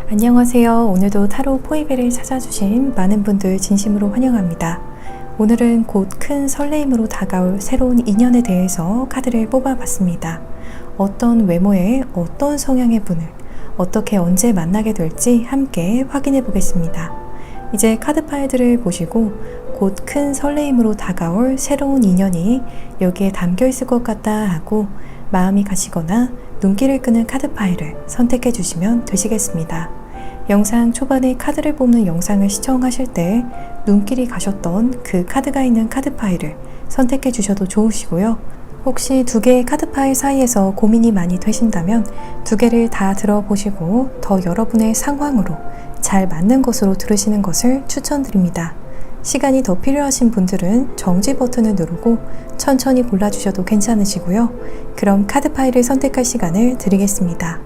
안녕하세요. 오늘도 타로 포이벨을 찾아주신 많은 분들 진심으로 환영합니다. 오늘은 곧 큰 설레임으로 다가올 새로운 인연에 대해서 카드를 뽑아봤습니다. 어떤 외모의 어떤 성향의 분을 어떻게 언제 만나게 될지 함께 확인해 보겠습니다. 이제 카드 파일들을 보시고 곧 큰 설레임으로 다가올 새로운 인연이 여기에 담겨 있을 것 같다 하고 마음이 가시거나 눈길을 끄는 카드 파일을 선택해 주시면 되시겠습니다. 영상 초반에 카드를 뽑는 영상을 시청하실 때 눈길이 가셨던 그 카드가 있는 카드 파일을 선택해 주셔도 좋으시고요. 혹시 두 개의 카드 파일 사이에서 고민이 많이 되신다면 두 개를 다 들어보시고 더 여러분의 상황으로 잘 맞는 것으로 들으시는 것을 추천드립니다. 시간이 더 필요하신 분들은 정지 버튼을 누르고 천천히 골라주셔도 괜찮으시고요. 그럼 카드 파일을 선택할 시간을 드리겠습니다.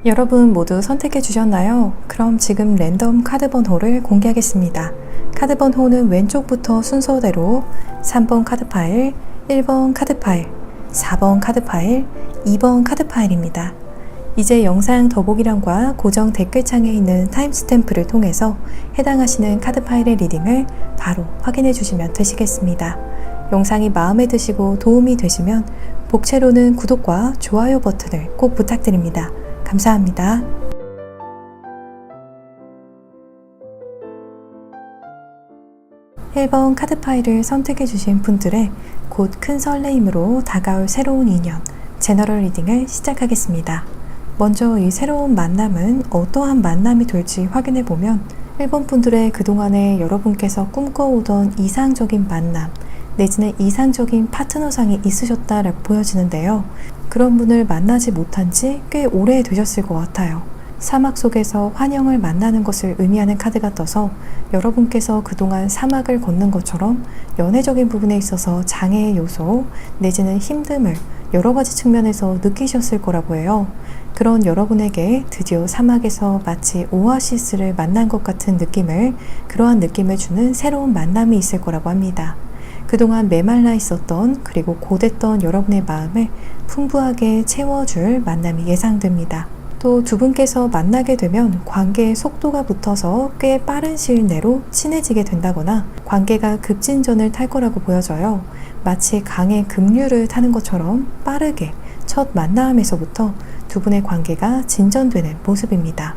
여러분 모두 선택해 주셨나요? 그럼 지금 랜덤 카드 번호를 공개하겠습니다. 카드 번호는 왼쪽부터 순서대로 3번 카드 파일, 1번 카드 파일, 4번 카드 파일, 2번 카드 파일입니다. 이제 영상 더보기란과 고정 댓글창에 있는 타임스탬프를 통해서 해당하시는 카드 파일의 리딩을 바로 확인해 주시면 되시겠습니다. 영상이 마음에 드시고 도움이 되시면 복채로는 구독과 좋아요 버튼을 꼭 부탁드립니다. 감사합니다. (1번) 카드 파일을 선택해 주신 분들의 곧 큰 설레임으로 다가올 새로운 인연 제너럴 리딩을 시작하겠습니다. 먼저 이 새로운 만남은 어떠한 만남이 될지 확인해 보면 1번 분들의 그동안에 여러분께서 꿈꿔오던 이상적인 만남 내지는 이상적인 파트너상이 있으셨다라고 보여지는데요. 그런 분을 만나지 못한 지 꽤 오래 되셨을 것 같아요. 사막 속에서 환영을 만나는 것을 의미하는 카드가 떠서 여러분께서 그동안 사막을 걷는 것처럼 연애적인 부분에 있어서 장애의 요소 내지는 힘듦을 여러 가지 측면에서 느끼셨을 거라고 해요. 그런 여러분에게 드디어 사막에서 마치 오아시스를 만난 것 같은 그러한 느낌을 주는 새로운 만남이 있을 거라고 합니다. 그동안 메말라 있었던 그리고 고됐던 여러분의 마음을 풍부하게 채워줄 만남이 예상됩니다. 또 두 분께서 만나게 되면 관계의 속도가 붙어서 꽤 빠른 시일 내로 친해지게 된다거나 관계가 급진전을 탈 거라고 보여져요. 마치 강의 급류를 타는 것처럼 빠르게 첫 만남에서부터 두 분의 관계가 진전되는 모습입니다.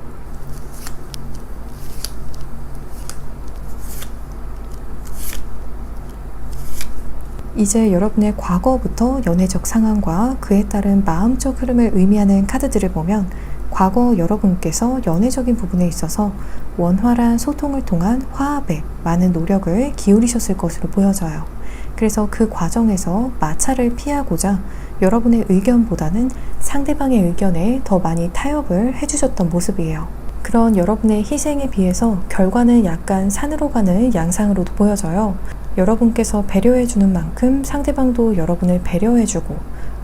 이제 여러분의 과거부터 연애적 상황과 그에 따른 마음적 흐름을 의미하는 카드들을 보면 과거 여러분께서 연애적인 부분에 있어서 원활한 소통을 통한 화합에 많은 노력을 기울이셨을 것으로 보여져요. 그래서 그 과정에서 마찰을 피하고자 여러분의 의견보다는 상대방의 의견에 더 많이 타협을 해주셨던 모습이에요. 그런 여러분의 희생에 비해서 결과는 약간 산으로 가는 양상으로도 보여져요. 여러분께서 배려해주는 만큼 상대방도 여러분을 배려해주고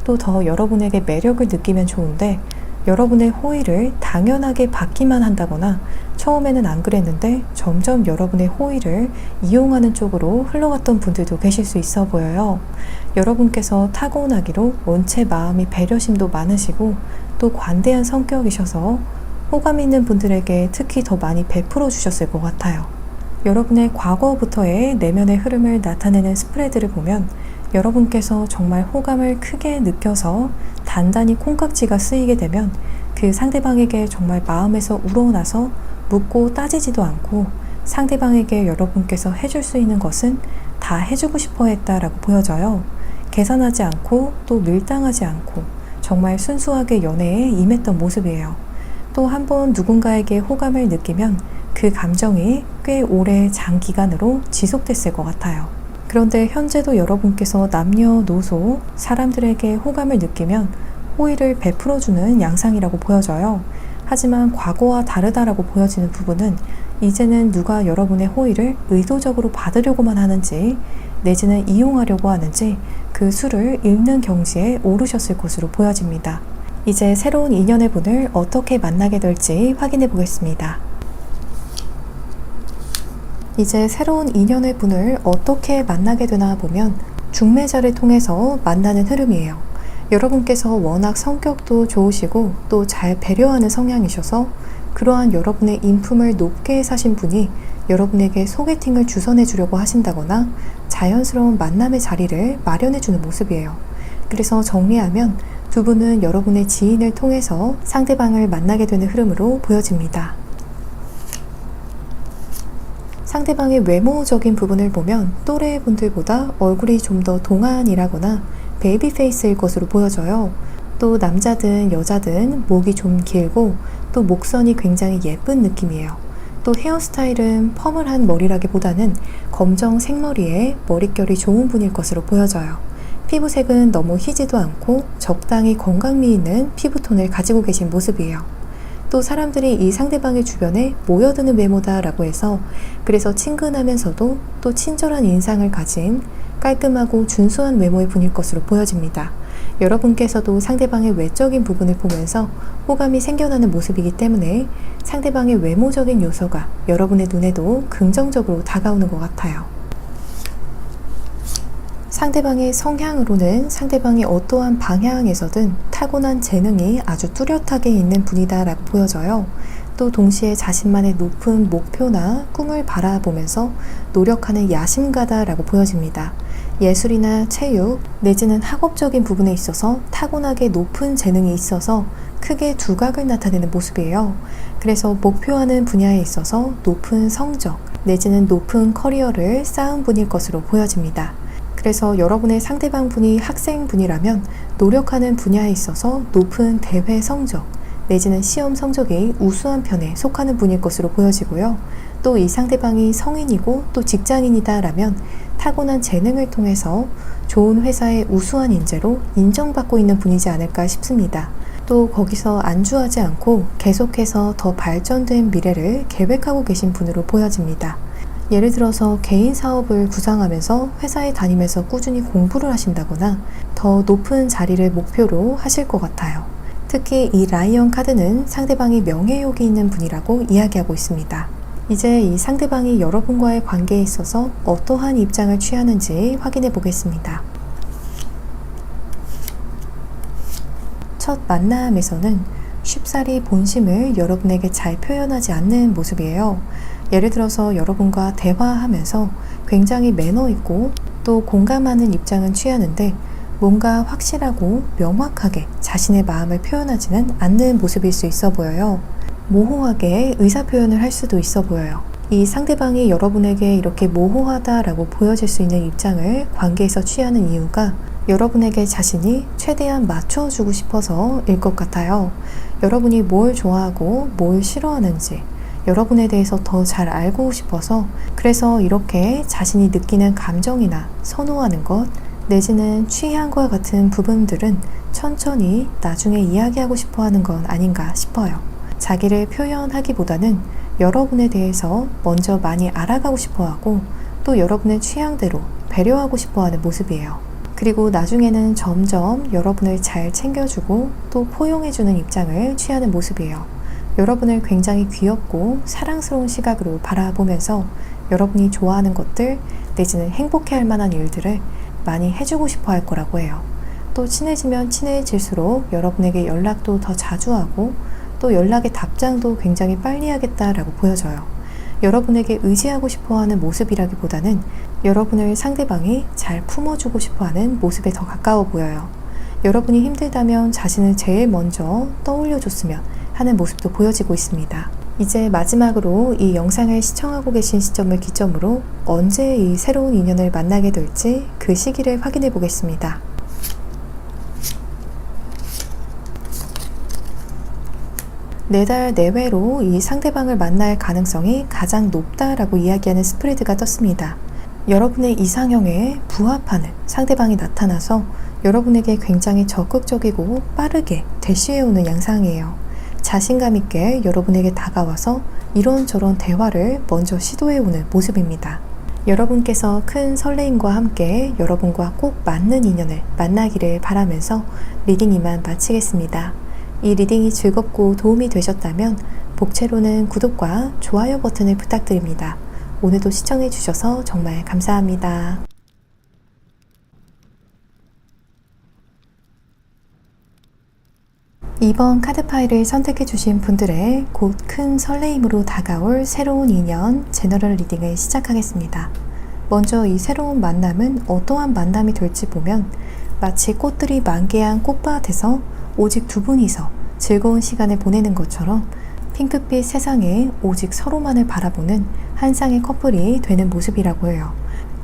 또 더 여러분에게 매력을 느끼면 좋은데 여러분의 호의를 당연하게 받기만 한다거나 처음에는 안 그랬는데 점점 여러분의 호의를 이용하는 쪽으로 흘러갔던 분들도 계실 수 있어 보여요. 여러분께서 타고나기로 원체 마음이 배려심도 많으시고 또 관대한 성격이셔서 호감 있는 분들에게 특히 더 많이 베풀어 주셨을 것 같아요. 여러분의 과거부터의 내면의 흐름을 나타내는 스프레드를 보면 여러분께서 정말 호감을 크게 느껴서 단단히 콩깍지가 쓰이게 되면 그 상대방에게 정말 마음에서 우러나서 묻고 따지지도 않고 상대방에게 여러분께서 해줄 수 있는 것은 다 해주고 싶어 했다라고 보여져요. 계산하지 않고 또 밀당하지 않고 정말 순수하게 연애에 임했던 모습이에요. 또 한 번 누군가에게 호감을 느끼면 그 감정이 꽤 오래 장기간으로 지속됐을 것 같아요. 그런데 현재도 여러분께서 남녀노소 사람들에게 호감을 느끼면 호의를 베풀어주는 양상이라고 보여져요. 하지만 과거와 다르다라고 보여지는 부분은 이제는 누가 여러분의 호의를 의도적으로 받으려고만 하는지 내지는 이용하려고 하는지 그 수를 읽는 경지에 오르셨을 것으로 보여집니다. 이제 새로운 인연의 분을 어떻게 만나게 될지 확인해 보겠습니다. 이제 새로운 인연의 분을 어떻게 만나게 되나 보면 중매자를 통해서 만나는 흐름이에요. 여러분께서 워낙 성격도 좋으시고 또 잘 배려하는 성향이셔서 그러한 여러분의 인품을 높게 사신 분이 여러분에게 소개팅을 주선해 주려고 하신다거나 자연스러운 만남의 자리를 마련해 주는 모습이에요. 그래서 정리하면 두 분은 여러분의 지인을 통해서 상대방을 만나게 되는 흐름으로 보여집니다. 상대방의 외모적인 부분을 보면 또래 분들보다 얼굴이 좀 더 동안이라거나 베이비 페이스일 것으로 보여져요. 또 남자든 여자든 목이 좀 길고 또 목선이 굉장히 예쁜 느낌이에요. 또 헤어스타일은 펌을 한 머리라기보다는 검정 생머리에 머릿결이 좋은 분일 것으로 보여져요. 피부색은 너무 희지도 않고 적당히 건강미 있는 피부톤을 가지고 계신 모습이에요. 또 사람들이 이 상대방의 주변에 모여드는 외모다라고 해서 그래서 친근하면서도 또 친절한 인상을 가진 깔끔하고 준수한 외모의 분일 것으로 보여집니다. 여러분께서도 상대방의 외적인 부분을 보면서 호감이 생겨나는 모습이기 때문에 상대방의 외모적인 요소가 여러분의 눈에도 긍정적으로 다가오는 것 같아요. 상대방의 성향으로는 상대방이 어떠한 방향에서든 타고난 재능이 아주 뚜렷하게 있는 분이다 라고 보여져요. 또 동시에 자신만의 높은 목표나 꿈을 바라보면서 노력하는 야심가다 라고 보여집니다. 예술이나 체육 내지는 학업적인 부분에 있어서 타고나게 높은 재능이 있어서 크게 두각을 나타내는 모습이에요. 그래서 목표하는 분야에 있어서 높은 성적 내지는 높은 커리어를 쌓은 분일 것으로 보여집니다. 그래서 여러분의 상대방 분이 학생분이라면 노력하는 분야에 있어서 높은 대회 성적 내지는 시험 성적이 우수한 편에 속하는 분일 것으로 보여지고요. 또 이 상대방이 성인이고 또 직장인이다 라면 타고난 재능을 통해서 좋은 회사의 우수한 인재로 인정받고 있는 분이지 않을까 싶습니다. 또 거기서 안주하지 않고 계속해서 더 발전된 미래를 계획하고 계신 분으로 보여집니다. 예를 들어서 개인 사업을 구상하면서 회사에 다니면서 꾸준히 공부를 하신다거나 더 높은 자리를 목표로 하실 것 같아요. 특히 이 라이언 카드는 상대방이 명예욕이 있는 분이라고 이야기하고 있습니다. 이제 이 상대방이 여러분과의 관계에 있어서 어떠한 입장을 취하는지 확인해 보겠습니다. 첫 만남에서는 쉽사리 본심을 여러분에게 잘 표현하지 않는 모습이에요. 예를 들어서 여러분과 대화하면서 굉장히 매너 있고 또 공감하는 입장은 취하는데 뭔가 확실하고 명확하게 자신의 마음을 표현하지는 않는 모습일 수 있어 보여요. 모호하게 의사표현을 할 수도 있어 보여요. 이 상대방이 여러분에게 이렇게 모호하다라고 보여질 수 있는 입장을 관계에서 취하는 이유가 여러분에게 자신이 최대한 맞춰주고 싶어서일 것 같아요. 여러분이 뭘 좋아하고 뭘 싫어하는지 여러분에 대해서 더 잘 알고 싶어서 그래서 이렇게 자신이 느끼는 감정이나 선호하는 것 내지는 취향과 같은 부분들은 천천히 나중에 이야기하고 싶어 하는 건 아닌가 싶어요. 자기를 표현하기보다는 여러분에 대해서 먼저 많이 알아가고 싶어 하고 또 여러분의 취향대로 배려하고 싶어 하는 모습이에요. 그리고 나중에는 점점 여러분을 잘 챙겨주고 또 포용해주는 입장을 취하는 모습이에요. 여러분을 굉장히 귀엽고 사랑스러운 시각으로 바라보면서 여러분이 좋아하는 것들 내지는 행복해할 만한 일들을 많이 해주고 싶어 할 거라고 해요. 또 친해지면 친해질수록 여러분에게 연락도 더 자주 하고 또 연락의 답장도 굉장히 빨리 하겠다라고 보여져요. 여러분에게 의지하고 싶어 하는 모습이라기보다는 여러분을 상대방이 잘 품어주고 싶어 하는 모습에 더 가까워 보여요. 여러분이 힘들다면 자신을 제일 먼저 떠올려줬으면 하는 모습도 보여지고 있습니다. 이제 마지막으로 이 영상을 시청하고 계신 시점을 기점으로 언제 이 새로운 인연을 만나게 될지 그 시기를 확인해 보겠습니다. 네 달 내외로 이 상대방을 만날 가능성이 가장 높다라고 이야기하는 스프레드가 떴습니다. 여러분의 이상형에 부합하는 상대방이 나타나서 여러분에게 굉장히 적극적이고 빠르게 대시해오는 양상이에요. 자신감 있게 여러분에게 다가와서 이런저런 대화를 먼저 시도해오는 모습입니다. 여러분께서 큰 설레임과 함께 여러분과 꼭 맞는 인연을 만나기를 바라면서 리딩 이만 마치겠습니다. 이 리딩이 즐겁고 도움이 되셨다면 복채로는 구독과 좋아요 버튼을 부탁드립니다. 오늘도 시청해 주셔서 정말 감사합니다. 이번 카드 파일을 선택해 주신 분들의 곧 큰 설레임으로 다가올 새로운 인연 제너럴 리딩을 시작하겠습니다. 먼저 이 새로운 만남은 어떠한 만남이 될지 보면 마치 꽃들이 만개한 꽃밭에서 오직 두 분이서 즐거운 시간을 보내는 것처럼 핑크빛 세상에 오직 서로만을 바라보는 한 쌍의 커플이 되는 모습이라고 해요.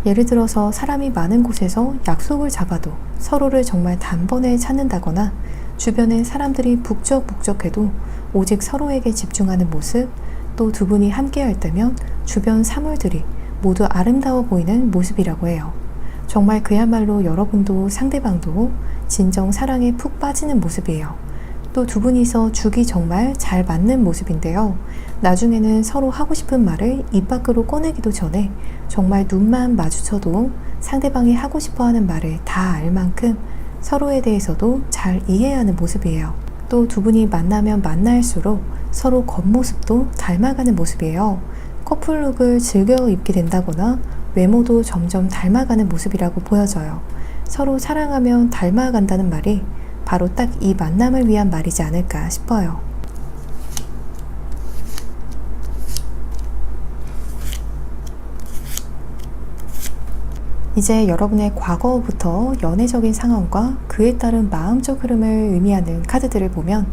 예를 들어서 사람이 많은 곳에서 약속을 잡아도 서로를 정말 단번에 찾는다거나 주변에 사람들이 북적북적해도 오직 서로에게 집중하는 모습, 또 두 분이 함께 할 때면 주변 사물들이 모두 아름다워 보이는 모습이라고 해요. 정말 그야말로 여러분도 상대방도 진정 사랑에 푹 빠지는 모습이에요. 또 두 분이서 죽이 정말 잘 맞는 모습인데요. 나중에는 서로 하고 싶은 말을 입 밖으로 꺼내기도 전에 정말 눈만 마주쳐도 상대방이 하고 싶어 하는 말을 다 알 만큼 서로에 대해서도 잘 이해하는 모습이에요. 또 두 분이 만나면 만날수록 서로 겉모습도 닮아가는 모습이에요. 커플룩을 즐겨 입게 된다거나 외모도 점점 닮아가는 모습이라고 보여져요. 서로 사랑하면 닮아간다는 말이 바로 딱 이 만남을 위한 말이지 않을까 싶어요. 이제 여러분의 과거부터 연애적인 상황과 그에 따른 마음적 흐름을 의미하는 카드들을 보면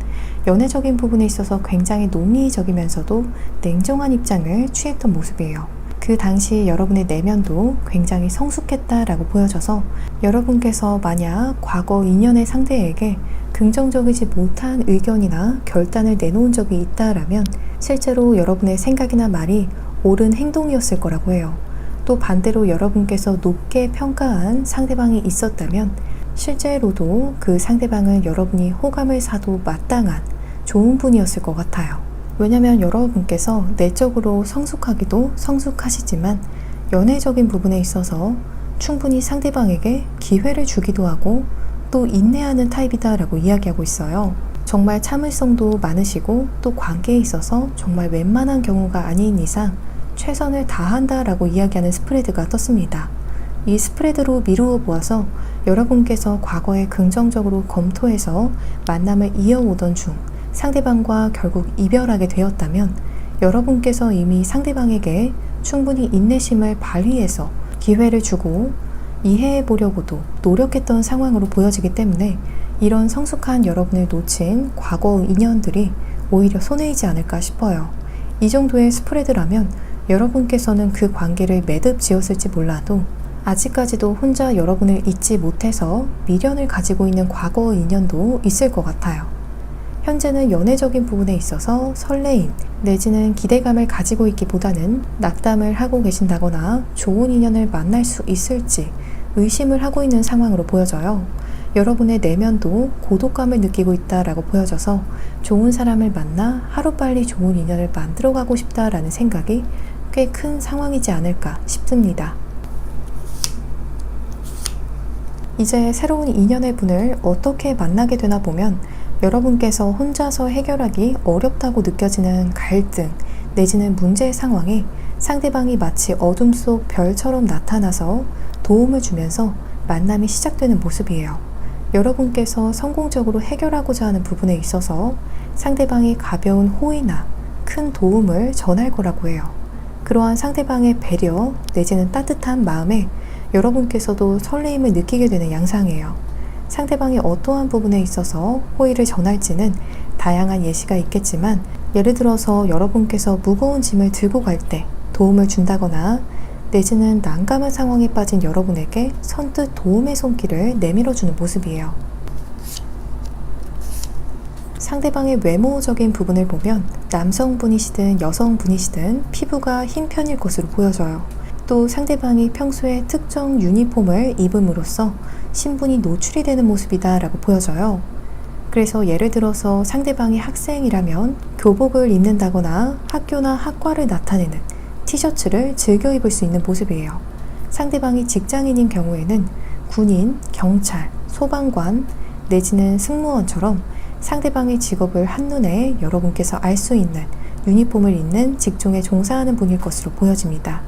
연애적인 부분에 있어서 굉장히 논리적이면서도 냉정한 입장을 취했던 모습이에요. 그 당시 여러분의 내면도 굉장히 성숙했다라고 보여져서 여러분께서 만약 과거 인연의 상대에게 긍정적이지 못한 의견이나 결단을 내놓은 적이 있다라면 실제로 여러분의 생각이나 말이 옳은 행동이었을 거라고 해요. 또 반대로 여러분께서 높게 평가한 상대방이 있었다면 실제로도 그 상대방은 여러분이 호감을 사도 마땅한 좋은 분이었을 것 같아요. 왜냐면 여러분께서 내적으로 성숙하기도 성숙하시지만 연애적인 부분에 있어서 충분히 상대방에게 기회를 주기도 하고 또 인내하는 타입이다라고 이야기하고 있어요. 정말 참을성도 많으시고 또 관계에 있어서 정말 웬만한 경우가 아닌 이상 최선을 다한다라고 이야기하는 스프레드가 떴습니다. 이 스프레드로 미루어 보아서 여러분께서 과거에 긍정적으로 검토해서 만남을 이어오던 중 상대방과 결국 이별하게 되었다면 여러분께서 이미 상대방에게 충분히 인내심을 발휘해서 기회를 주고 이해해 보려고도 노력했던 상황으로 보여지기 때문에 이런 성숙한 여러분을 놓친 과거 인연들이 오히려 손해이지 않을까 싶어요. 이 정도의 스프레드라면 여러분께서는 그 관계를 매듭 지었을지 몰라도 아직까지도 혼자 여러분을 잊지 못해서 미련을 가지고 있는 과거 인연도 있을 것 같아요. 현재는 연애적인 부분에 있어서 설레임 내지는 기대감을 가지고 있기보다는 낙담을 하고 계신다거나 좋은 인연을 만날 수 있을지 의심을 하고 있는 상황으로 보여져요. 여러분의 내면도 고독감을 느끼고 있다라고 보여져서 좋은 사람을 만나 하루빨리 좋은 인연을 만들어가고 싶다라는 생각이 꽤 큰 상황이지 않을까 싶습니다. 이제 새로운 인연의 분을 어떻게 만나게 되나 보면 여러분께서 혼자서 해결하기 어렵다고 느껴지는 갈등 내지는 문제 상황에 상대방이 마치 어둠 속 별처럼 나타나서 도움을 주면서 만남이 시작되는 모습이에요. 여러분께서 성공적으로 해결하고자 하는 부분에 있어서 상대방이 가벼운 호의나 큰 도움을 전할 거라고 해요. 그러한 상대방의 배려 내지는 따뜻한 마음에 여러분께서도 설레임을 느끼게 되는 양상이에요. 상대방이 어떠한 부분에 있어서 호의를 전할지는 다양한 예시가 있겠지만 예를 들어서 여러분께서 무거운 짐을 들고 갈 때 도움을 준다거나 내지는 난감한 상황에 빠진 여러분에게 선뜻 도움의 손길을 내밀어주는 모습이에요. 상대방의 외모적인 부분을 보면 남성분이시든 여성분이시든 피부가 흰 편일 것으로 보여져요. 또 상대방이 평소에 특정 유니폼을 입음으로써 신분이 노출이 되는 모습이다 라고 보여져요. 그래서 예를 들어서 상대방이 학생이라면 교복을 입는다거나 학교나 학과를 나타내는 티셔츠를 즐겨 입을 수 있는 모습이에요. 상대방이 직장인인 경우에는 군인, 경찰, 소방관 내지는 승무원처럼 상대방의 직업을 한눈에 여러분께서 알 수 있는 유니폼을 입는 직종에 종사하는 분일 것으로 보여집니다.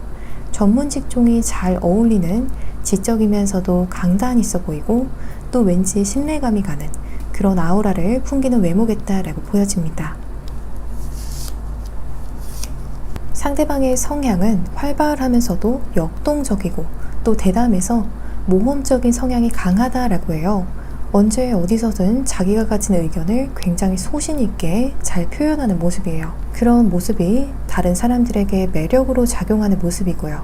전문 직종이 잘 어울리는 지적이면서도 강단 있어 보이고 또 왠지 신뢰감이 가는 그런 아우라를 풍기는 외모겠다라고 보여집니다. 상대방의 성향은 활발하면서도 역동적이고 또 대담해서 모험적인 성향이 강하다라고 해요. 언제 어디서든 자기가 가진 의견을 굉장히 소신 있게 잘 표현하는 모습이에요. 그런 모습이 다른 사람들에게 매력으로 작용하는 모습이고요.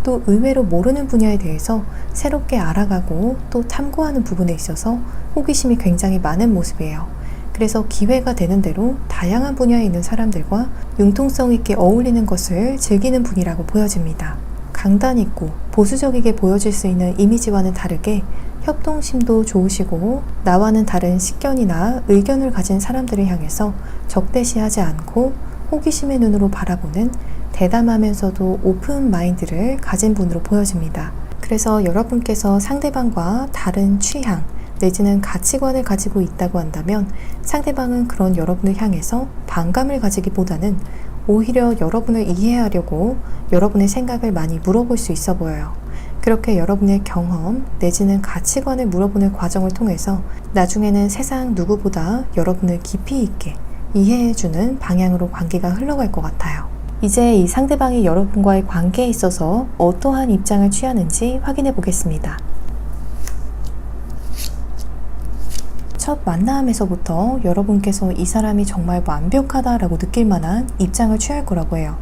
또 의외로 모르는 분야에 대해서 새롭게 알아가고 또 탐구하는 부분에 있어서 호기심이 굉장히 많은 모습이에요. 그래서 기회가 되는 대로 다양한 분야에 있는 사람들과 융통성 있게 어울리는 것을 즐기는 분이라고 보여집니다. 강단 있고 보수적이게 보여질 수 있는 이미지와는 다르게 협동심도 좋으시고 나와는 다른 식견이나 의견을 가진 사람들을 향해서 적대시하지 않고 호기심의 눈으로 바라보는 대담하면서도 오픈 마인드를 가진 분으로 보여집니다. 그래서 여러분께서 상대방과 다른 취향 내지는 가치관을 가지고 있다고 한다면 상대방은 그런 여러분을 향해서 반감을 가지기보다는 오히려 여러분을 이해하려고 여러분의 생각을 많이 물어볼 수 있어 보여요. 그렇게 여러분의 경험 내지는 가치관을 물어보는 과정을 통해서 나중에는 세상 누구보다 여러분을 깊이 있게 이해해주는 방향으로 관계가 흘러갈 것 같아요. 이제 이 상대방이 여러분과의 관계에 있어서 어떠한 입장을 취하는지 확인해 보겠습니다. 첫 만남에서부터 여러분께서 이 사람이 정말 완벽하다라고 느낄 만한 입장을 취할 거라고 해요.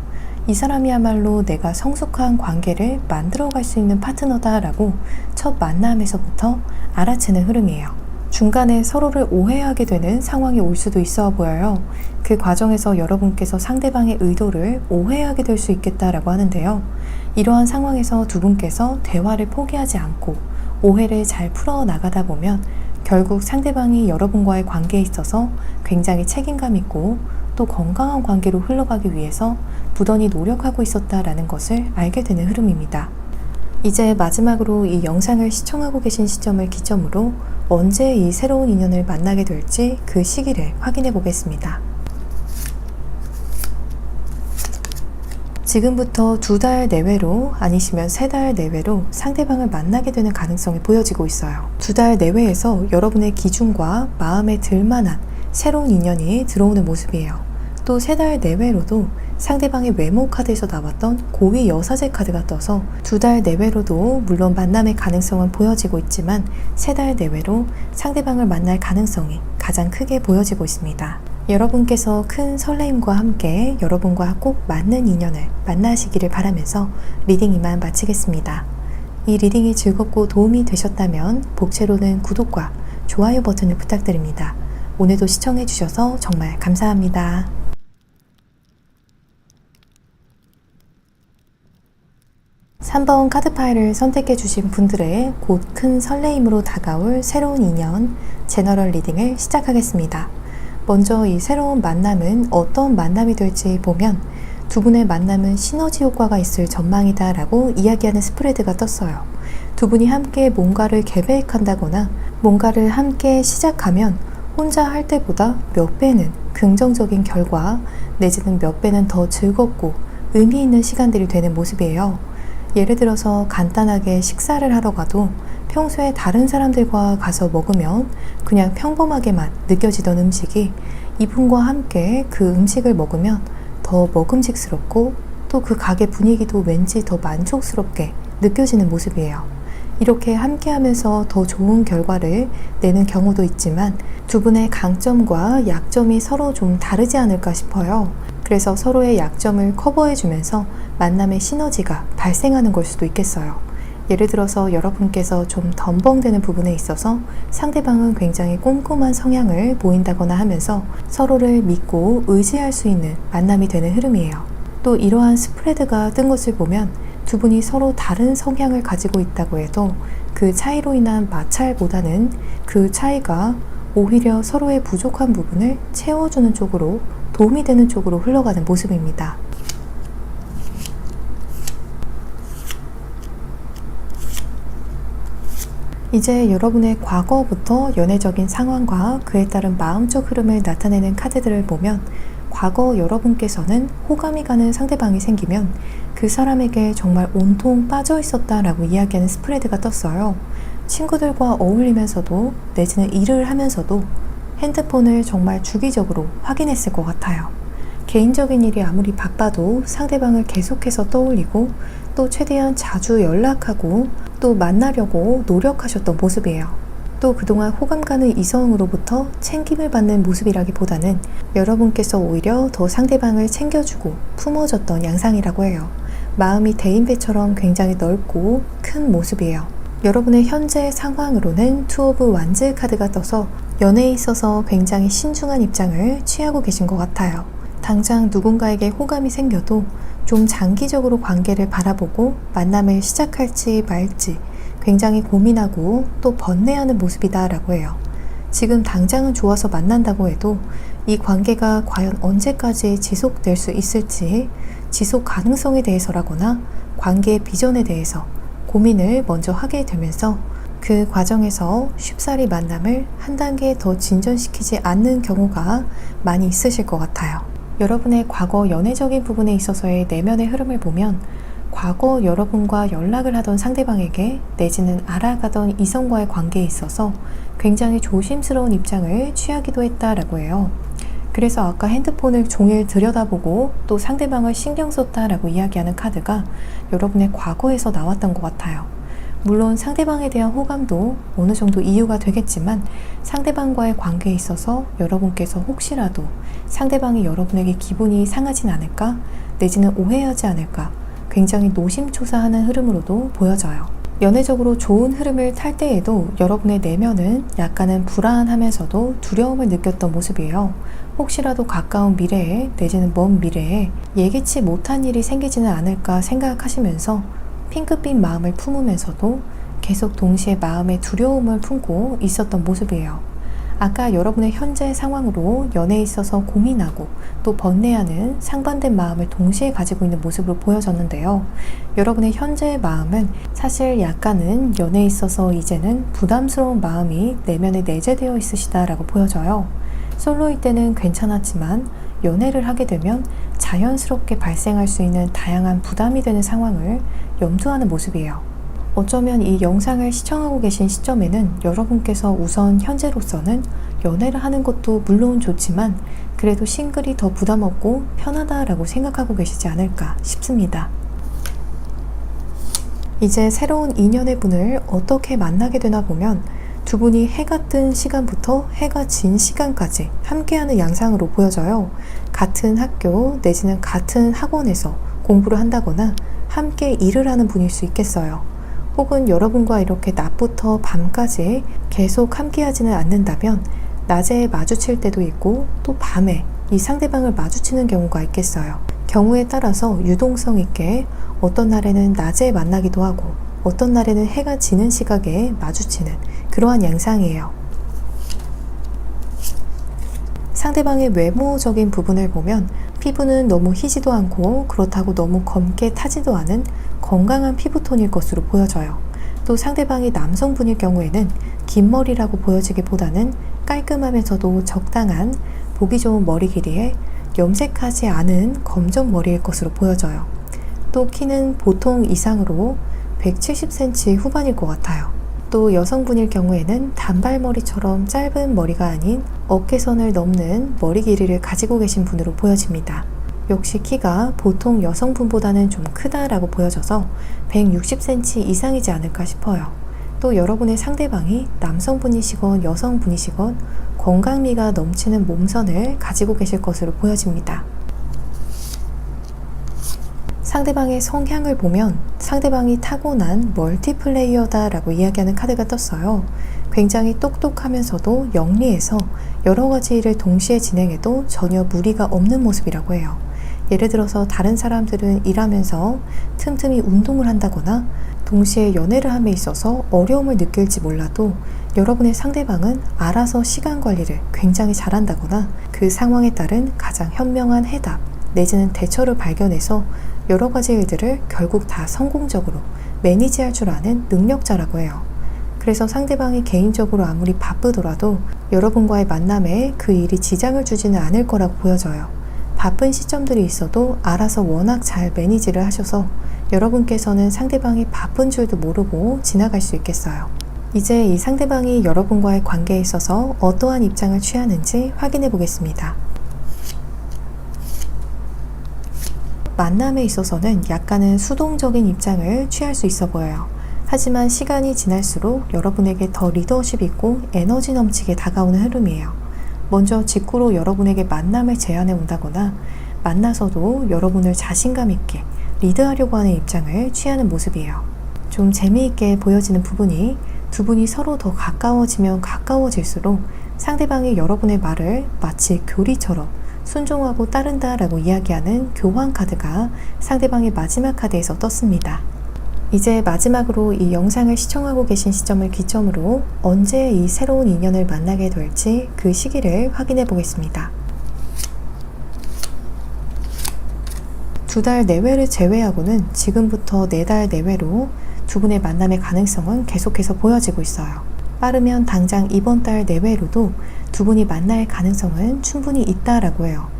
이 사람이야말로 내가 성숙한 관계를 만들어갈 수 있는 파트너다라고 첫 만남에서부터 알아채는 흐름이에요. 중간에 서로를 오해하게 되는 상황이 올 수도 있어 보여요. 그 과정에서 여러분께서 상대방의 의도를 오해하게 될 수 있겠다라고 하는데요. 이러한 상황에서 두 분께서 대화를 포기하지 않고 오해를 잘 풀어 나가다 보면 결국 상대방이 여러분과의 관계에 있어서 굉장히 책임감 있고 또 건강한 관계로 흘러가기 위해서 부단히 노력하고 있었다라는 것을 알게 되는 흐름입니다. 이제 마지막으로 이 영상을 시청하고 계신 시점을 기점으로 언제 이 새로운 인연을 만나게 될지 그 시기를 확인해 보겠습니다. 지금부터 2달 내외로 아니시면 3달 내외로 상대방을 만나게 되는 가능성이 보여지고 있어요. 2달 내외에서 여러분의 기준과 마음에 들만한 새로운 인연이 들어오는 모습이에요. 또 3달 내외로도 상대방의 외모 카드에서 나왔던 고위 여사제 카드가 떠서 2달 내외로도 물론 만남의 가능성은 보여지고 있지만 3달 내외로 상대방을 만날 가능성이 가장 크게 보여지고 있습니다. 여러분께서 큰 설레임과 함께 여러분과 꼭 맞는 인연을 만나시기를 바라면서 리딩 이만 마치겠습니다. 이 리딩이 즐겁고 도움이 되셨다면 복채로는 구독과 좋아요 버튼을 부탁드립니다. 오늘도 시청해주셔서 정말 감사합니다. 3번 카드 파일을 선택해 주신 분들의 곧 큰 설레임으로 다가올 새로운 인연 제너럴 리딩을 시작하겠습니다. 먼저 이 새로운 만남은 어떤 만남이 될지 보면 두 분의 만남은 시너지 효과가 있을 전망이다 라고 이야기하는 스프레드가 떴어요. 두 분이 함께 뭔가를 계획한다거나 뭔가를 함께 시작하면 혼자 할 때보다 몇 배는 긍정적인 결과 내지는 몇 배는 더 즐겁고 의미 있는 시간들이 되는 모습이에요. 예를 들어서 간단하게 식사를 하러 가도 평소에 다른 사람들과 가서 먹으면 그냥 평범하게만 느껴지던 음식이 이분과 함께 그 음식을 먹으면 더 먹음직스럽고 또 그 가게 분위기도 왠지 더 만족스럽게 느껴지는 모습이에요. 이렇게 함께 하면서 더 좋은 결과를 내는 경우도 있지만 두 분의 강점과 약점이 서로 좀 다르지 않을까 싶어요. 그래서 서로의 약점을 커버해주면서 만남의 시너지가 발생하는 걸 수도 있겠어요. 예를 들어서 여러분께서 좀 덤벙대는 부분에 있어서 상대방은 굉장히 꼼꼼한 성향을 보인다거나 하면서 서로를 믿고 의지할 수 있는 만남이 되는 흐름이에요. 또 이러한 스프레드가 뜬 것을 보면 두 분이 서로 다른 성향을 가지고 있다고 해도 그 차이로 인한 마찰보다는 그 차이가 오히려 서로의 부족한 부분을 채워주는 쪽으로 도움이 되는 쪽으로 흘러가는 모습입니다. 이제 여러분의 과거부터 연애적인 상황과 그에 따른 마음적 흐름을 나타내는 카드들을 보면 과거 여러분께서는 호감이 가는 상대방이 생기면 그 사람에게 정말 온통 빠져 있었다라고 이야기하는 스프레드가 떴어요. 친구들과 어울리면서도 내지는 일을 하면서도 핸드폰을 정말 주기적으로 확인했을 것 같아요. 개인적인 일이 아무리 바빠도 상대방을 계속해서 떠올리고 또 최대한 자주 연락하고 또 만나려고 노력하셨던 모습이에요. 또 그동안 호감 가는 이성으로부터 챙김을 받는 모습이라기보다는 여러분께서 오히려 더 상대방을 챙겨주고 품어줬던 양상이라고 해요. 마음이 대인배처럼 굉장히 넓고 큰 모습이에요. 여러분의 현재 상황으로는 투 오브 완즈 카드가 떠서 연애에 있어서 굉장히 신중한 입장을 취하고 계신 것 같아요. 당장 누군가에게 호감이 생겨도 좀 장기적으로 관계를 바라보고 만남을 시작할지 말지 굉장히 고민하고 또 번뇌하는 모습이다라고 해요. 지금 당장은 좋아서 만난다고 해도 이 관계가 과연 언제까지 지속될 수 있을지 지속 가능성에 대해서라거나 관계의 비전에 대해서 고민을 먼저 하게 되면서 그 과정에서 쉽사리 만남을 한 단계 더 진전시키지 않는 경우가 많이 있으실 것 같아요. 여러분의 과거 연애적인 부분에 있어서의 내면의 흐름을 보면 과거 여러분과 연락을 하던 상대방에게 내지는 알아가던 이성과의 관계에 있어서 굉장히 조심스러운 입장을 취하기도 했다라고 해요. 그래서 아까 핸드폰을 종일 들여다보고 또 상대방을 신경 썼다라고 이야기하는 카드가 여러분의 과거에서 나왔던 것 같아요. 물론 상대방에 대한 호감도 어느 정도 이유가 되겠지만 상대방과의 관계에 있어서 여러분께서 혹시라도 상대방이 여러분에게 기분이 상하진 않을까 내지는 오해하지 않을까 굉장히 노심초사하는 흐름으로도 보여져요. 연애적으로 좋은 흐름을 탈 때에도 여러분의 내면은 약간은 불안하면서도 두려움을 느꼈던 모습이에요. 혹시라도 가까운 미래에 내지는 먼 미래에 예기치 못한 일이 생기지는 않을까 생각하시면서 핑크빛 마음을 품으면서도 계속 동시에 마음의 두려움을 품고 있었던 모습이에요. 아까 여러분의 현재 상황으로 연애에 있어서 고민하고 또 번뇌하는 상반된 마음을 동시에 가지고 있는 모습으로 보여졌는데요. 여러분의 현재의 마음은 사실 약간은 연애에 있어서 이제는 부담스러운 마음이 내면에 내재되어 있으시다라고 보여져요. 솔로일 때는 괜찮았지만 연애를 하게 되면 자연스럽게 발생할 수 있는 다양한 부담이 되는 상황을 염두하는 모습이에요. 어쩌면 이 영상을 시청하고 계신 시점에는 여러분께서 우선 현재로서는 연애를 하는 것도 물론 좋지만 그래도 싱글이 더 부담 없고 편하다라고 생각하고 계시지 않을까 싶습니다. 이제 새로운 인연의 분을 어떻게 만나게 되나 보면 두 분이 해가 뜬 시간부터 해가 진 시간까지 함께하는 양상으로 보여져요. 같은 학교 내지는 같은 학원에서 공부를 한다거나 함께 일을 하는 분일 수 있겠어요. 혹은 여러분과 이렇게 낮부터 밤까지 계속 함께하지는 않는다면 낮에 마주칠 때도 있고 또 밤에 이 상대방을 마주치는 경우가 있겠어요. 경우에 따라서 유동성 있게 어떤 날에는 낮에 만나기도 하고 어떤 날에는 해가 지는 시각에 마주치는 그러한 양상이에요. 상대방의 외모적인 부분을 보면 피부는 너무 희지도 않고 그렇다고 너무 검게 타지도 않은 건강한 피부톤일 것으로 보여져요. 또 상대방이 남성분일 경우에는 긴 머리라고 보여지기보다는 깔끔하면서도 적당한 보기 좋은 머리 길이에 염색하지 않은 검정 머리일 것으로 보여져요. 또 키는 보통 이상으로 170cm 후반일 것 같아요. 또 여성분일 경우에는 단발머리처럼 짧은 머리가 아닌 어깨선을 넘는 머리 길이를 가지고 계신 분으로 보여집니다. 역시 키가 보통 여성분보다는 좀 크다라고 보여져서 160cm 이상이지 않을까 싶어요. 또 여러분의 상대방이 남성분이시건 여성분이시건 건강미가 넘치는 몸선을 가지고 계실 것으로 보여집니다. 상대방의 성향을 보면 상대방이 타고난 멀티플레이어다라고 이야기하는 카드가 떴어요. 굉장히 똑똑하면서도 영리해서 여러 가지 일을 동시에 진행해도 전혀 무리가 없는 모습이라고 해요. 예를 들어서 다른 사람들은 일하면서 틈틈이 운동을 한다거나 동시에 연애를 함에 있어서 어려움을 느낄지 몰라도 여러분의 상대방은 알아서 시간 관리를 굉장히 잘한다거나 그 상황에 따른 가장 현명한 해답 내지는 대처를 발견해서 여러 가지 일들을 결국 다 성공적으로 매니지할 줄 아는 능력자라고 해요. 그래서 상대방이 개인적으로 아무리 바쁘더라도 여러분과의 만남에 그 일이 지장을 주지는 않을 거라고 보여져요. 바쁜 시점들이 있어도 알아서 워낙 잘 매니지를 하셔서 여러분께서는 상대방이 바쁜 줄도 모르고 지나갈 수 있겠어요. 이제 이 상대방이 여러분과의 관계에 있어서 어떠한 입장을 취하는지 확인해 보겠습니다. 만남에 있어서는 약간은 수동적인 입장을 취할 수 있어 보여요. 하지만 시간이 지날수록 여러분에게 더 리더십 있고 에너지 넘치게 다가오는 흐름이에요. 먼저 직구로 여러분에게 만남을 제안해 온다거나 만나서도 여러분을 자신감 있게 리드하려고 하는 입장을 취하는 모습이에요. 좀 재미있게 보여지는 부분이 두 분이 서로 더 가까워지면 가까워질수록 상대방이 여러분의 말을 마치 교리처럼 순종하고 따른다라고 이야기하는 교환 카드가 상대방의 마지막 카드에서 떴습니다. 이제 마지막으로 이 영상을 시청하고 계신 시점을 기점으로 언제 이 새로운 인연을 만나게 될지 그 시기를 확인해 보겠습니다. 2달 내외를 제외하고는 지금부터 4달 내외로 두 분의 만남의 가능성은 계속해서 보여지고 있어요. 빠르면 당장 이번 달 내외로도 두 분이 만날 가능성은 충분히 있다라고 해요.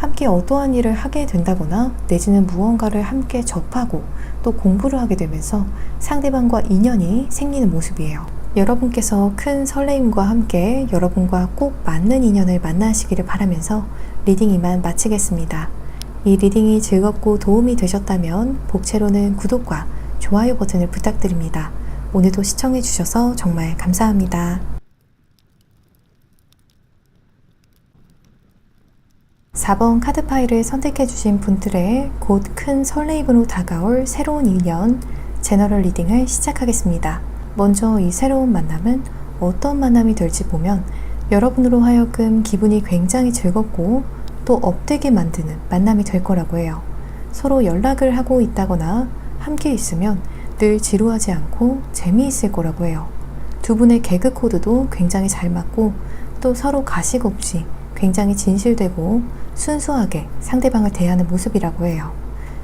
함께 어떠한 일을 하게 된다거나 내지는 무언가를 함께 접하고 또 공부를 하게 되면서 상대방과 인연이 생기는 모습이에요. 여러분께서 큰 설레임과 함께 여러분과 꼭 맞는 인연을 만나시기를 바라면서 리딩 이만 마치겠습니다. 이 리딩이 즐겁고 도움이 되셨다면 복채로는 구독과 좋아요 버튼을 부탁드립니다. 오늘도 시청해 주셔서 정말 감사합니다. 4번 카드 파일을 선택해 주신 분들의 곧 큰 설레임으로 다가올 새로운 인연 제너럴 리딩을 시작하겠습니다. 먼저 이 새로운 만남은 어떤 만남이 될지 보면 여러분으로 하여금 기분이 굉장히 즐겁고 또 업되게 만드는 만남이 될 거라고 해요. 서로 연락을 하고 있다거나 함께 있으면 늘 지루하지 않고 재미있을 거라고 해요. 두 분의 개그 코드도 굉장히 잘 맞고 또 서로 가식 없이 굉장히 진실되고 순수하게 상대방을 대하는 모습이라고 해요.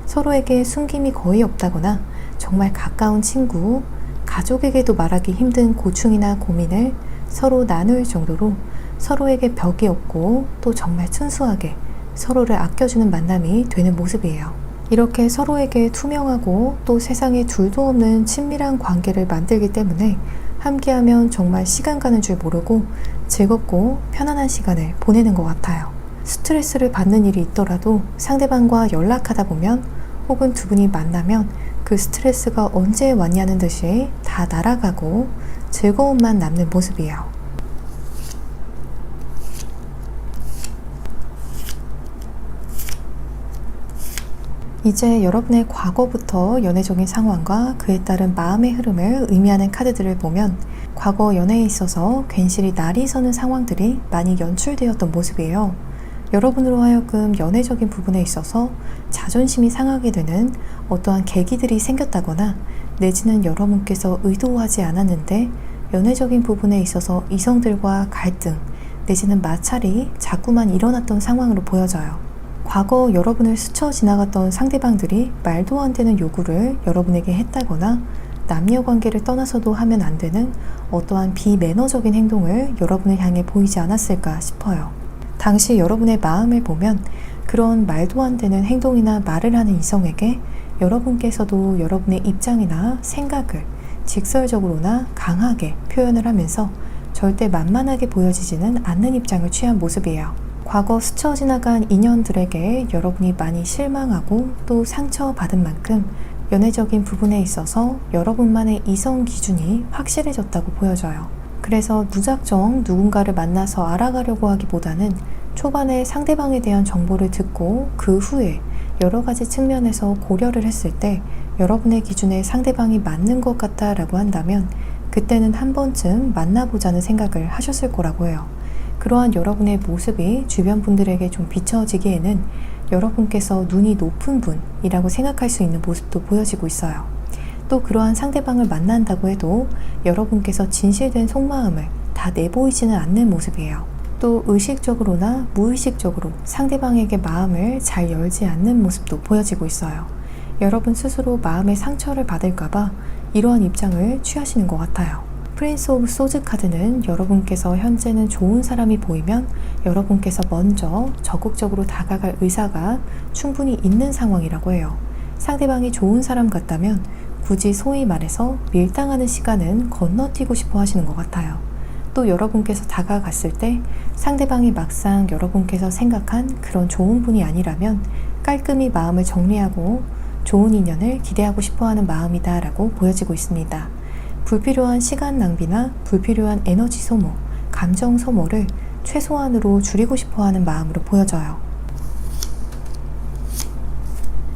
서로에게 숨김이 거의 없다거나 정말 가까운 친구, 가족에게도 말하기 힘든 고충이나 고민을 서로 나눌 정도로 서로에게 벽이 없고 또 정말 순수하게 서로를 아껴주는 만남이 되는 모습이에요. 이렇게 서로에게 투명하고 또 세상에 둘도 없는 친밀한 관계를 만들기 때문에 함께하면 정말 시간 가는 줄 모르고 즐겁고 편안한 시간을 보내는 것 같아요. 스트레스를 받는 일이 있더라도 상대방과 연락하다 보면 혹은 두 분이 만나면 그 스트레스가 언제 왔냐는 듯이 다 날아가고 즐거움만 남는 모습이에요. 이제 여러분의 과거부터 연애적인 상황과 그에 따른 마음의 흐름을 의미하는 카드들을 보면 과거 연애에 있어서 괜시리 날이 서는 상황들이 많이 연출되었던 모습이에요. 여러분으로 하여금 연애적인 부분에 있어서 자존심이 상하게 되는 어떠한 계기들이 생겼다거나 내지는 여러분께서 의도하지 않았는데 연애적인 부분에 있어서 이성들과 갈등 내지는 마찰이 자꾸만 일어났던 상황으로 보여져요. 과거 여러분을 스쳐 지나갔던 상대방들이 말도 안 되는 요구를 여러분에게 했다거나 남녀 관계를 떠나서도 하면 안 되는 어떠한 비매너적인 행동을 여러분을 향해 보이지 않았을까 싶어요. 당시 여러분의 마음을 보면 그런 말도 안 되는 행동이나 말을 하는 이성에게 여러분께서도 여러분의 입장이나 생각을 직설적으로나 강하게 표현을 하면서 절대 만만하게 보여지지는 않는 입장을 취한 모습이에요. 과거 스쳐 지나간 인연들에게 여러분이 많이 실망하고 또 상처받은 만큼 연애적인 부분에 있어서 여러분만의 이성 기준이 확실해졌다고 보여져요. 그래서 무작정 누군가를 만나서 알아가려고 하기보다는 초반에 상대방에 대한 정보를 듣고 그 후에 여러 가지 측면에서 고려를 했을 때 여러분의 기준에 상대방이 맞는 것 같다라고 한다면 그때는 한 번쯤 만나보자는 생각을 하셨을 거라고 해요. 그러한 여러분의 모습이 주변 분들에게 좀 비춰지기에는 여러분께서 눈이 높은 분이라고 생각할 수 있는 모습도 보여지고 있어요. 또 그러한 상대방을 만난다고 해도 여러분께서 진실된 속마음을 다 내보이지는 않는 모습이에요. 또 의식적으로나 무의식적으로 상대방에게 마음을 잘 열지 않는 모습도 보여지고 있어요. 여러분 스스로 마음의 상처를 받을까봐 이러한 입장을 취하시는 것 같아요. 프린스 오브 소즈 카드는 여러분께서 현재는 좋은 사람이 보이면 여러분께서 먼저 적극적으로 다가갈 의사가 충분히 있는 상황이라고 해요. 상대방이 좋은 사람 같다면 굳이 소위 말해서 밀당하는 시간은 건너뛰고 싶어 하시는 것 같아요. 또 여러분께서 다가갔을 때 상대방이 막상 여러분께서 생각한 그런 좋은 분이 아니라면 깔끔히 마음을 정리하고 좋은 인연을 기대하고 싶어하는 마음이다 라고 보여지고 있습니다. 불필요한 시간 낭비나 불필요한 에너지 소모, 감정 소모를 최소한으로 줄이고 싶어하는 마음으로 보여져요.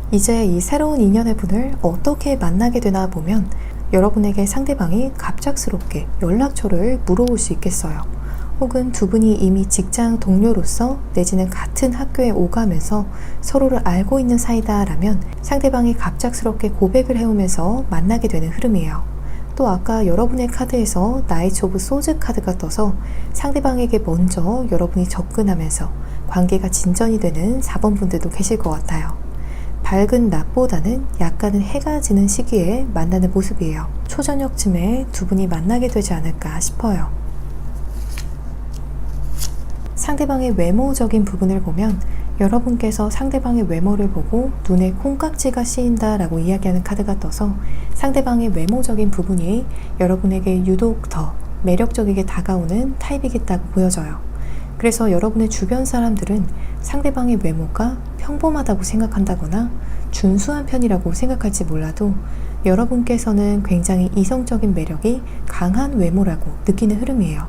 이제 이 새로운 인연의 분을 어떻게 만나게 되나 보면 여러분에게 상대방이 갑작스럽게 연락처를 물어올 수 있겠어요. 혹은 두 분이 이미 직장 동료로서 내지는 같은 학교에 오가면서 서로를 알고 있는 사이다라면 상대방이 갑작스럽게 고백을 해오면서 만나게 되는 흐름이에요. 또 아까 여러분의 카드에서 나이트 오브 소즈 카드가 떠서 상대방에게 먼저 여러분이 접근하면서 관계가 진전이 되는 4번 분들도 계실 것 같아요. 밝은 낮보다는 약간은 해가 지는 시기에 만나는 모습이에요. 초저녁쯤에 두 분이 만나게 되지 않을까 싶어요. 상대방의 외모적인 부분을 보면 여러분께서 상대방의 외모를 보고 눈에 콩깍지가 씌인다 라고 이야기하는 카드가 떠서 상대방의 외모적인 부분이 여러분에게 유독 더 매력적이게 다가오는 타입이겠다고 보여져요. 그래서 여러분의 주변 사람들은 상대방의 외모가 평범하다고 생각한다거나 준수한 편이라고 생각할지 몰라도 여러분께서는 굉장히 이성적인 매력이 강한 외모라고 느끼는 흐름이에요.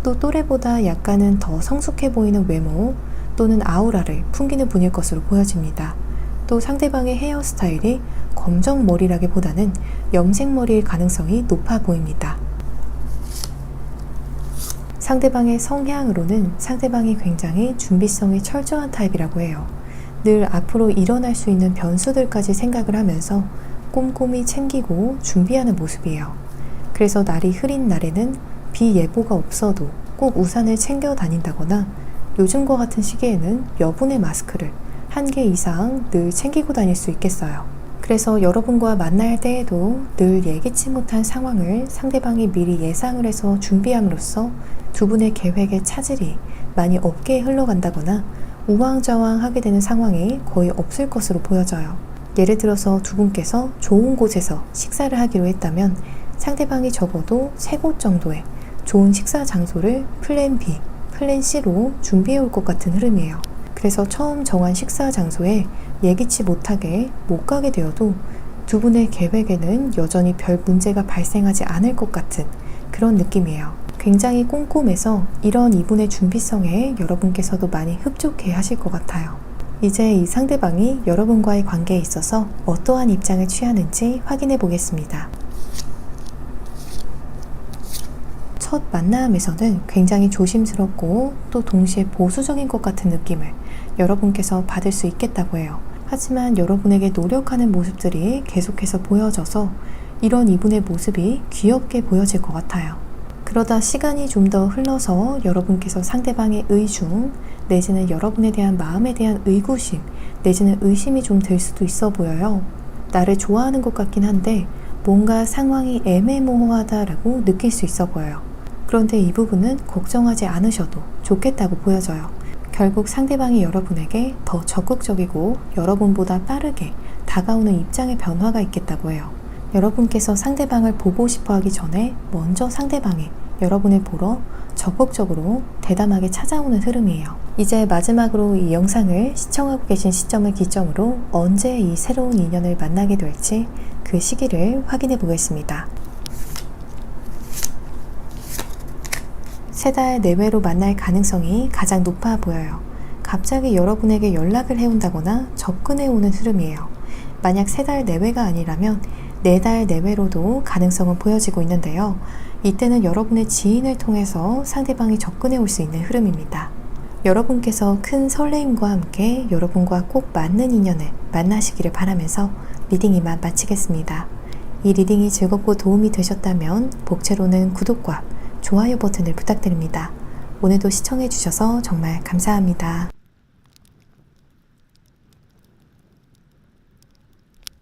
또 또래보다 약간은 더 성숙해 보이는 외모 또는 아우라를 풍기는 분일 것으로 보여집니다. 또 상대방의 헤어스타일이 검정 머리라기보다는 염색 머리일 가능성이 높아 보입니다. 상대방의 성향으로는 상대방이 굉장히 준비성이 철저한 타입이라고 해요. 늘 앞으로 일어날 수 있는 변수들까지 생각을 하면서 꼼꼼히 챙기고 준비하는 모습이에요. 그래서 날이 흐린 날에는 비 예보가 없어도 꼭 우산을 챙겨 다닌다거나 요즘과 같은 시기에는 여분의 마스크를 1개 이상 늘 챙기고 다닐 수 있겠어요. 그래서 여러분과 만날 때에도 늘 예기치 못한 상황을 상대방이 미리 예상을 해서 준비함으로써 두 분의 계획의 차질이 많이 없게 흘러간다거나 우왕좌왕하게 되는 상황이 거의 없을 것으로 보여져요. 예를 들어서 두 분께서 좋은 곳에서 식사를 하기로 했다면 상대방이 적어도 3곳 정도의 좋은 식사 장소를 플랜 B, 플랜 C로 준비해 올 것 같은 흐름이에요. 그래서 처음 정한 식사 장소에 예기치 못하게 못 가게 되어도 두 분의 계획에는 여전히 별 문제가 발생하지 않을 것 같은 그런 느낌이에요. 굉장히 꼼꼼해서 이런 이분의 준비성에 여러분께서도 많이 흡족해 하실 것 같아요. 이제 이 상대방이 여러분과의 관계에 있어서 어떠한 입장을 취하는지 확인해 보겠습니다. 첫 만남에서는 굉장히 조심스럽고 또 동시에 보수적인 것 같은 느낌을 여러분께서 받을 수 있겠다고 해요. 하지만 여러분에게 노력하는 모습들이 계속해서 보여져서 이런 이분의 모습이 귀엽게 보여질 것 같아요. 그러다 시간이 좀 더 흘러서 여러분께서 상대방의 의중 내지는 여러분에 대한 마음에 대한 의구심 내지는 의심이 좀 들 수도 있어 보여요. 나를 좋아하는 것 같긴 한데 뭔가 상황이 애매모호하다라고 느낄 수 있어 보여요. 그런데 이 부분은 걱정하지 않으셔도 좋겠다고 보여져요. 결국 상대방이 여러분에게 더 적극적이고 여러분보다 빠르게 다가오는 입장의 변화가 있겠다고 해요. 여러분께서 상대방을 보고 싶어 하기 전에 먼저 상대방이 여러분을 보러 적극적으로 대담하게 찾아오는 흐름이에요. 이제 마지막으로 이 영상을 시청하고 계신 시점을 기점으로 언제 이 새로운 인연을 만나게 될지 그 시기를 확인해 보겠습니다. 3달 내외로 만날 가능성이 가장 높아 보여요. 갑자기 여러분에게 연락을 해온다거나 접근해 오는 흐름이에요. 만약 3달 내외가 아니라면 4달 내외로도 가능성은 보여지고 있는데요. 이때는 여러분의 지인을 통해서 상대방이 접근해 올 수 있는 흐름입니다. 여러분께서 큰 설레임과 함께 여러분과 꼭 맞는 인연을 만나시기를 바라면서 리딩 이만 마치겠습니다. 이 리딩이 즐겁고 도움이 되셨다면 복채로는 구독과 좋아요 버튼을 부탁드립니다. 오늘도 시청해주셔서 정말 감사합니다.